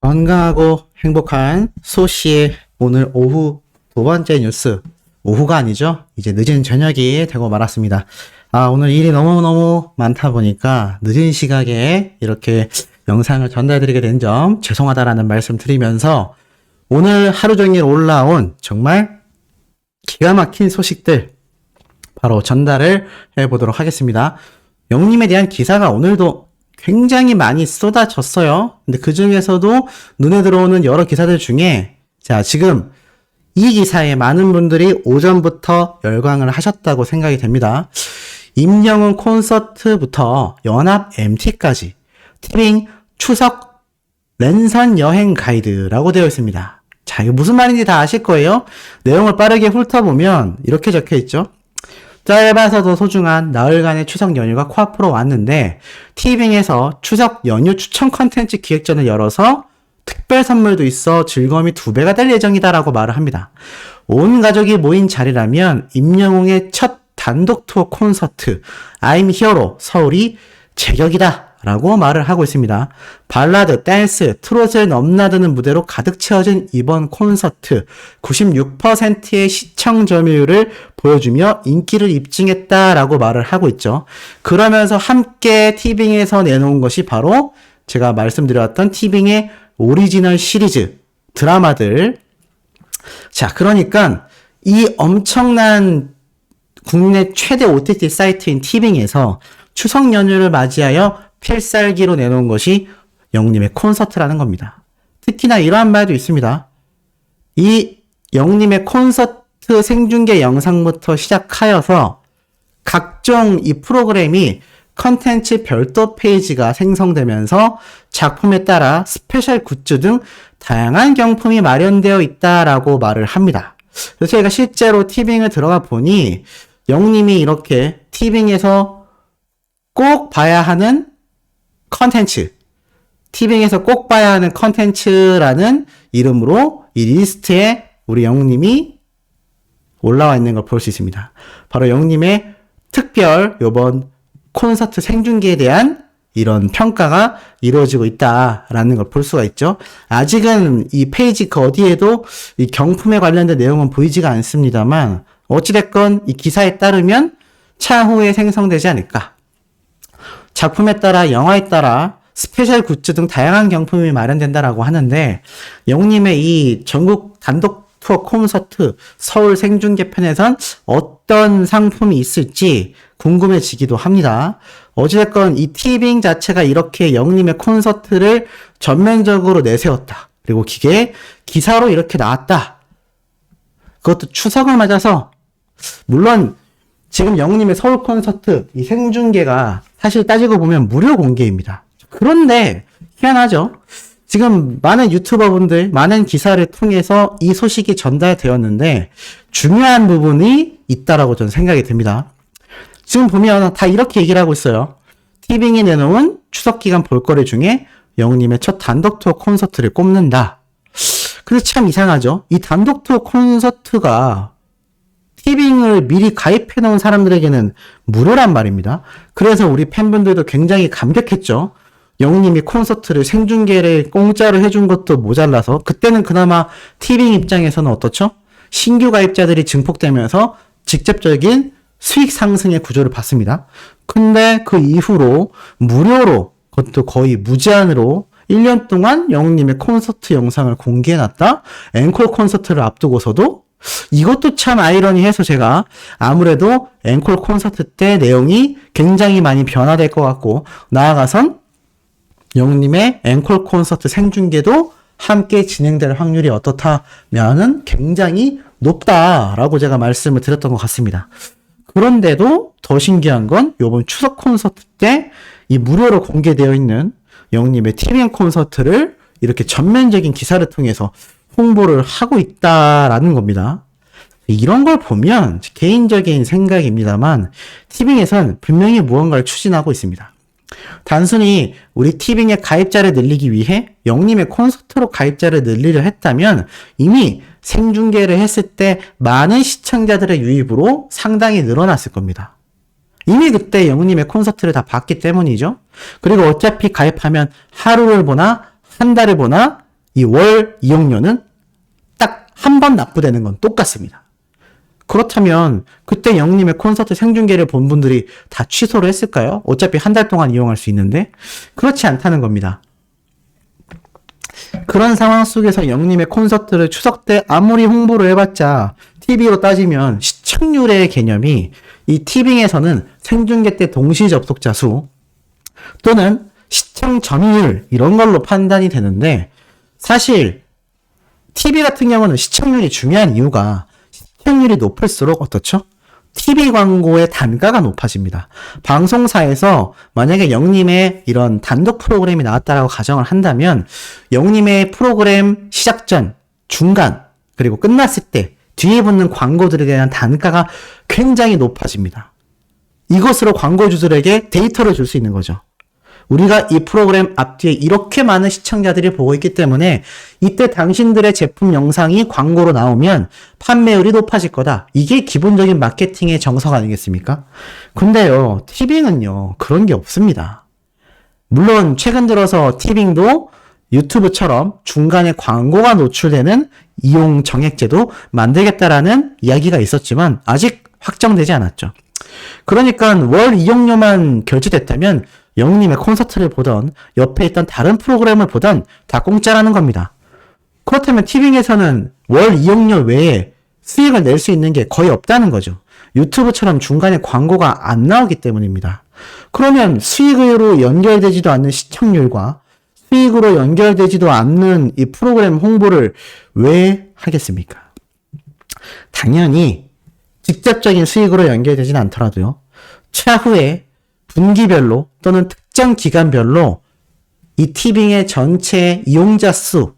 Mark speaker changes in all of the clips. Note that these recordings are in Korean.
Speaker 1: 건강하고 행복한 소씨의 오늘 오후 두 번째 뉴스. 오후가 아니죠. 이제 늦은 저녁이 되고 말았습니다. 오늘 일이 너무너무 많다 보니까 늦은 시각에 이렇게 영상을 전달드리게 된 점 죄송하다라는 말씀 드리면서 오늘 하루 종일 올라온 정말 기가 막힌 소식들 바로 전달을 해보도록 하겠습니다. 영님에 대한 기사가 오늘도 굉장히 많이 쏟아졌어요. 근데 그 중에서도 눈에 들어오는 여러 기사들 중에 지금 이 기사에 많은 분들이 오전부터 열광을 하셨다고 생각이 됩니다. 임영웅 콘서트부터 연합 MT까지 티빙 추석 랜선 여행 가이드라고 되어 있습니다. 자, 이거 무슨 말인지 다 아실 거예요. 내용을 빠르게 훑어보면 이렇게 적혀 있죠. 짧아서도 소중한 나흘간의 추석 연휴가 코앞으로 왔는데 티빙에서 추석 연휴 추천 컨텐츠 기획전을 열어서 특별 선물도 있어 즐거움이 2배가 될 예정이다라고 말을 합니다. 온 가족이 모인 자리라면 임영웅의 첫 단독 투어 콘서트 I'm Hero 서울이 제격이다 라고 말을 하고 있습니다. 발라드, 댄스, 트롯을 넘나드는 무대로 가득 채워진 이번 콘서트 96%의 시청 점유율을 보여주며 인기를 입증했다라고 말을 하고 있죠. 그러면서 함께 티빙에서 내놓은 것이 바로 제가 말씀드렸던 티빙의 오리지널 시리즈 드라마들. 자, 그러니까 이 엄청난 국내 최대 OTT 사이트인 티빙에서 추석 연휴를 맞이하여 필살기로 내놓은 것이 영님의 콘서트라는 겁니다. 특히나 이러한 말도 있습니다. 이 영님의 콘서트 생중계 영상부터 시작하여서 각종 이 프로그램이 컨텐츠 별도 페이지가 생성되면서 작품에 따라 스페셜 굿즈 등 다양한 경품이 마련되어 있다라고 말을 합니다. 그래서 저희가 실제로 티빙을 들어가 보니 영님이 이렇게 티빙에서 꼭 봐야 하는 컨텐츠, 티빙에서 꼭 봐야 하는 컨텐츠라는 이름으로 이 리스트에 우리 영님이 올라와 있는 걸 볼 수 있습니다. 바로 영님의 특별 요번 콘서트 생중계에 대한 이런 평가가 이루어지고 있다라는 걸 볼 수가 있죠. 아직은 이 페이지 그 어디에도 이 경품에 관련된 내용은 보이지가 않습니다만 어찌됐건 이 기사에 따르면 차후에 생성되지 않을까. 작품에 따라 영화에 따라 스페셜 굿즈 등 다양한 경품이 마련된다라고 하는데 영님의 이 전국 단독 투어 콘서트 서울 생중계 편에선 어떤 상품이 있을지 궁금해지기도 합니다. 어찌됐건 이 티빙 자체가 이렇게 영님의 콘서트를 전면적으로 내세웠다. 그리고 기사로 이렇게 나왔다. 그것도 추석을 맞아서 물론 지금 영님의 서울 콘서트 이 생중계가 사실 따지고 보면 무료 공개입니다. 그런데 희한하죠. 지금 많은 유튜버분들, 많은 기사를 통해서 이 소식이 전달되었는데 중요한 부분이 있다라고 저는 생각이 듭니다. 지금 보면 다 이렇게 얘기를 하고 있어요. 티빙이 내놓은 추석 기간 볼거리 중에 영님의 첫 단독 투어 콘서트를 꼽는다. 근데 참 이상하죠. 이 단독 투어 콘서트가 티빙을 미리 가입해 놓은 사람들에게는 무료란 말입니다. 그래서 우리 팬분들도 굉장히 감격했죠. 영님이 콘서트를 생중계를 공짜로 해준 것도 모자라서 그때는 그나마 티빙 입장에서는 어떻죠? 신규 가입자들이 증폭되면서 직접적인 수익 상승의 구조를 봤습니다. 근데 그 이후로 무료로 그것도 거의 무제한으로 1년 동안 영님의 콘서트 영상을 공개해놨다. 앵콜 콘서트를 앞두고서도 이것도 참 아이러니해서 제가 아무래도 앵콜 콘서트 때 내용이 굉장히 많이 변화될 것 같고 나아가선 영님의 앵콜 콘서트 생중계도 함께 진행될 확률이 어떻다면은 굉장히 높다라고 제가 말씀을 드렸던 것 같습니다. 그런데도 더 신기한 건 이번 추석 콘서트 때 이 무료로 공개되어 있는 영님의 티빙 콘서트를 이렇게 전면적인 기사를 통해서 홍보를 하고 있다라는 겁니다. 이런 걸 보면 개인적인 생각입니다만 티빙에선 분명히 무언가를 추진하고 있습니다. 단순히 우리 티빙의 가입자를 늘리기 위해 영님의 콘서트로 가입자를 늘리려 했다면 이미 생중계를 했을 때 많은 시청자들의 유입으로 상당히 늘어났을 겁니다. 이미 그때 영님의 콘서트를 다 봤기 때문이죠. 그리고 어차피 가입하면 하루를 보나 한 달을 보나 이 월 이용료는 딱 한 번 납부되는 건 똑같습니다. 그렇다면 그때 영님의 콘서트 생중계를 본 분들이 다 취소를 했을까요? 어차피 한 달 동안 이용할 수 있는데 그렇지 않다는 겁니다. 그런 상황 속에서 영님의 콘서트를 추석 때 아무리 홍보를 해봤자 TV로 따지면 시청률의 개념이 이 티빙에서는 생중계 때 동시 접속자 수 또는 시청 점유율 이런 걸로 판단이 되는데 사실 TV 같은 경우는 시청률이 중요한 이유가 시청률이 높을수록 어떻죠? TV 광고의 단가가 높아집니다. 방송사에서 만약에 영님의 이런 단독 프로그램이 나왔다라고 가정을 한다면 영님의 프로그램 시작 전, 중간, 그리고 끝났을 때 뒤에 붙는 광고들에 대한 단가가 굉장히 높아집니다. 이것으로 광고주들에게 데이터를 줄 수 있는 거죠. 우리가 이 프로그램 앞뒤에 이렇게 많은 시청자들이 보고 있기 때문에 이때 당신들의 제품 영상이 광고로 나오면 판매율이 높아질 거다. 이게 기본적인 마케팅의 정석 아니겠습니까? 근데요, 티빙은요, 그런 게 없습니다. 물론 최근 들어서 티빙도 유튜브처럼 중간에 광고가 노출되는 이용 정액제도 만들겠다라는 이야기가 있었지만 아직 확정되지 않았죠. 그러니까 월 이용료만 결제됐다면 영님의 콘서트를 보던 옆에 있던 다른 프로그램을 보던 다 공짜라는 겁니다. 그렇다면 티빙에서는 월 이용료 외에 수익을 낼 수 있는 게 거의 없다는 거죠. 유튜브처럼 중간에 광고가 안 나오기 때문입니다. 그러면 수익으로 연결되지도 않는 시청률과 수익으로 연결되지도 않는 이 프로그램 홍보를 왜 하겠습니까? 당연히 직접적인 수익으로 연결되진 않더라도요. 차후에 분기별로 또는 특정 기간별로 이 티빙의 전체 이용자 수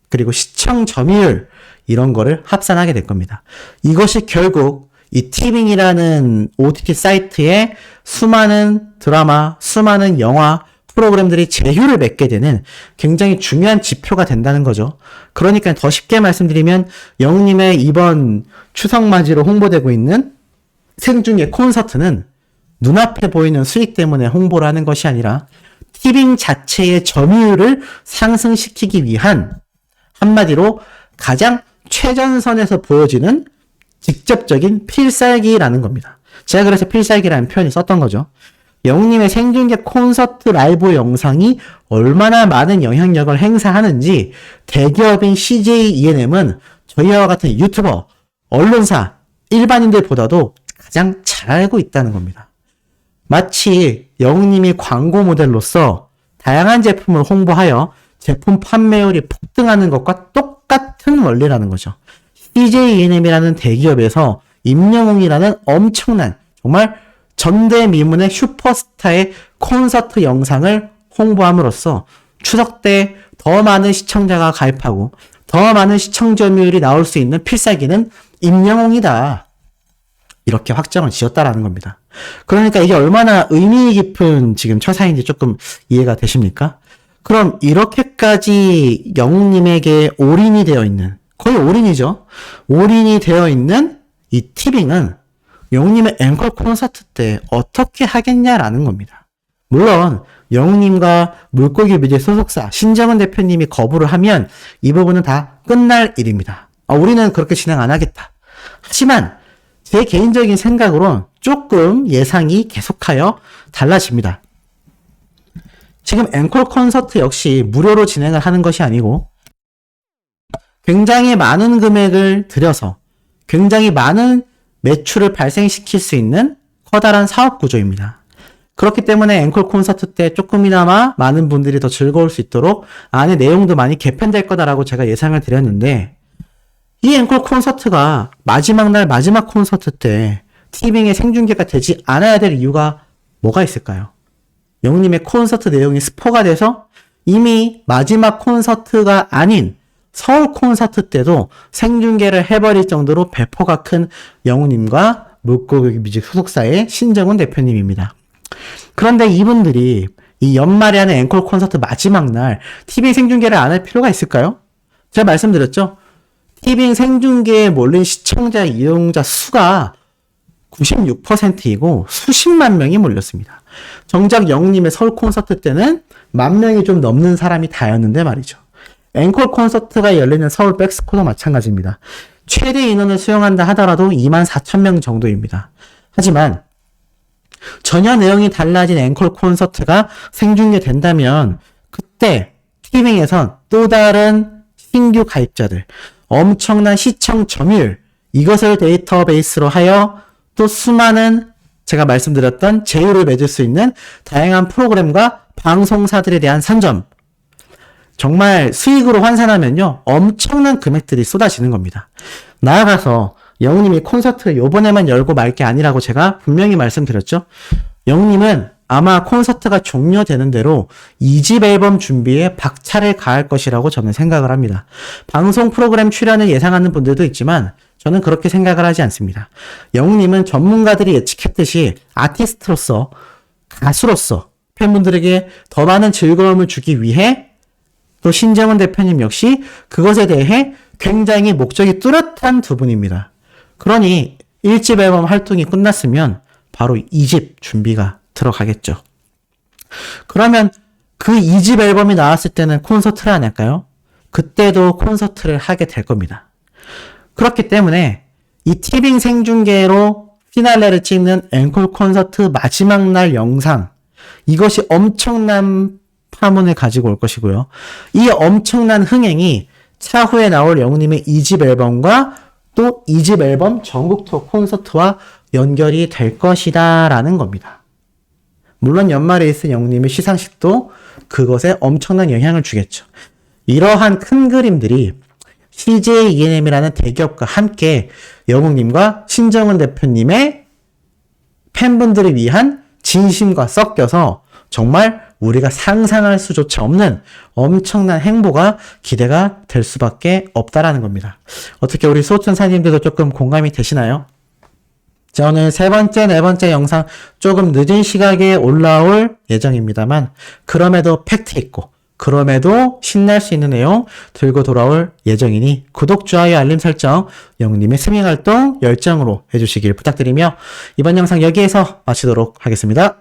Speaker 1: 그리고 시청 점유율 이런 거를 합산하게 될 겁니다. 이것이 결국 이 티빙이라는 OTT 사이트에 수많은 드라마, 수많은 영화, 프로그램들이 제휴를 맺게 되는 굉장히 중요한 지표가 된다는 거죠. 그러니까 더 쉽게 말씀드리면 영님의 이번 추석맞이로 홍보되고 있는 생중계 콘서트는 눈앞에 보이는 수익 때문에 홍보를 하는 것이 아니라 티빙 자체의 점유율을 상승시키기 위한 한마디로 가장 최전선에서 보여지는 직접적인 필살기라는 겁니다. 제가 그래서 필살기라는 표현을 썼던 거죠. 영님의 생중계 콘서트 라이브 영상이 얼마나 많은 영향력을 행사하는지 대기업인 CJ ENM은 저희와 같은 유튜버, 언론사, 일반인들보다도 가장 잘 알고 있다는 겁니다. 마치 영님이 광고 모델로서 다양한 제품을 홍보하여 제품 판매율이 폭등하는 것과 똑같은 원리라는 거죠. CJ ENM이라는 대기업에서 임영웅이라는 엄청난 정말 전대미문의 슈퍼스타의 콘서트 영상을 홍보함으로써 추석 때 더 많은 시청자가 가입하고 더 많은 시청 점유율이 나올 수 있는 필살기는 임영웅이다. 이렇게 확정을 지었다라는 겁니다. 그러니까 이게 얼마나 의미 깊은 지금 처사인지 조금 이해가 되십니까? 그럼 이렇게까지 영웅님에게 올인이 되어 있는, 거의 올인이죠. 올인이 되어 있는 이 티빙은 영웅님의 앵콜 콘서트 때 어떻게 하겠냐라는 겁니다. 물론 영웅님과 물고기 뮤직 소속사 신정은 대표님이 거부를 하면 이 부분은 다 끝날 일입니다. 우리는 그렇게 진행 안 하겠다. 하지만 제 개인적인 생각으로는 조금 예상이 계속하여 달라집니다. 지금 앵콜 콘서트 역시 무료로 진행을 하는 것이 아니고 굉장히 많은 금액을 들여서 굉장히 많은 매출을 발생시킬 수 있는 커다란 사업 구조입니다. 그렇기 때문에 앵콜 콘서트 때 조금이나마 많은 분들이 더 즐거울 수 있도록 안에 내용도 많이 개편될 거다라고 제가 예상을 드렸는데 이 앵콜 콘서트가 마지막 날 마지막 콘서트 때 티빙에 생중계가 되지 않아야 될 이유가 뭐가 있을까요? 영웅님의 콘서트 내용이 스포가 돼서 이미 마지막 콘서트가 아닌 서울 콘서트 때도 생중계를 해버릴 정도로 배포가 큰 영웅님과 물고기 뮤직 소속사의 신정훈 대표님입니다. 그런데 이분들이 이 연말에 하는 앵콜 콘서트 마지막 날 TV 생중계를 안 할 필요가 있을까요? 제가 말씀드렸죠? TV 생중계에 몰린 시청자, 이용자 수가 96%이고 수십만 명이 몰렸습니다. 정작 영웅님의 서울 콘서트 때는 10,000명이 좀 넘는 사람이 다였는데 말이죠. 앵콜 콘서트가 열리는 서울 백스코도 마찬가지입니다. 최대 인원을 수용한다 하더라도 24,000명 정도입니다. 하지만 전혀 내용이 달라진 앵콜 콘서트가 생중계된다면 그때 티빙에선 또 다른 신규 가입자들, 엄청난 시청 점유율, 이것을 데이터베이스로 하여 또 수많은 제가 말씀드렸던 제휴를 맺을 수 있는 다양한 프로그램과 방송사들에 대한 선점, 정말 수익으로 환산하면요 엄청난 금액들이 쏟아지는 겁니다. 나아가서 영웅님이 콘서트를 요번에만 열고 말 게 아니라고 제가 분명히 말씀드렸죠. 영웅님은 아마 콘서트가 종료되는 대로 2집 앨범 준비에 박차를 가할 것이라고 저는 생각을 합니다. 방송 프로그램 출연을 예상하는 분들도 있지만 저는 그렇게 생각을 하지 않습니다. 영웅님은 전문가들이 예측했듯이 아티스트로서, 가수로서 팬분들에게 더 많은 즐거움을 주기 위해 또 신정은 대표님 역시 그것에 대해 굉장히 목적이 뚜렷한 두 분입니다. 그러니 1집 앨범 활동이 끝났으면 바로 2집 준비가 들어가겠죠. 그러면 그 2집 앨범이 나왔을 때는 콘서트를 안 할까요? 그때도 콘서트를 하게 될 겁니다. 그렇기 때문에 이 티빙 생중계로 피날레를 찍는 앵콜 콘서트 마지막 날 영상, 이것이 엄청난 파문을 가지고 올 것이고요. 이 엄청난 흥행이 차후에 나올 영웅님의 2집 앨범과 또 2집 앨범 전국 투어 콘서트와 연결이 될 것이다 라는 겁니다. 물론 연말에 있을 영웅님의 시상식도 그것에 엄청난 영향을 주겠죠. 이러한 큰 그림들이 CJ ENM이라는 대기업과 함께 영웅님과 신정은 대표님의 팬분들을 위한 진심과 섞여서 정말 우리가 상상할 수조차 없는 엄청난 행보가 기대가 될 수밖에 없다라는 겁니다. 어떻게 우리 수호천사님들도 조금 공감이 되시나요? 자, 오늘 세 번째, 네 번째 영상 조금 늦은 시각에 올라올 예정입니다만 그럼에도 팩트 있고 그럼에도 신날 수 있는 내용 들고 돌아올 예정이니 구독, 좋아요, 알림 설정, 영웅님의 스밍 활동 열정으로 해주시길 부탁드리며 이번 영상 여기에서 마치도록 하겠습니다.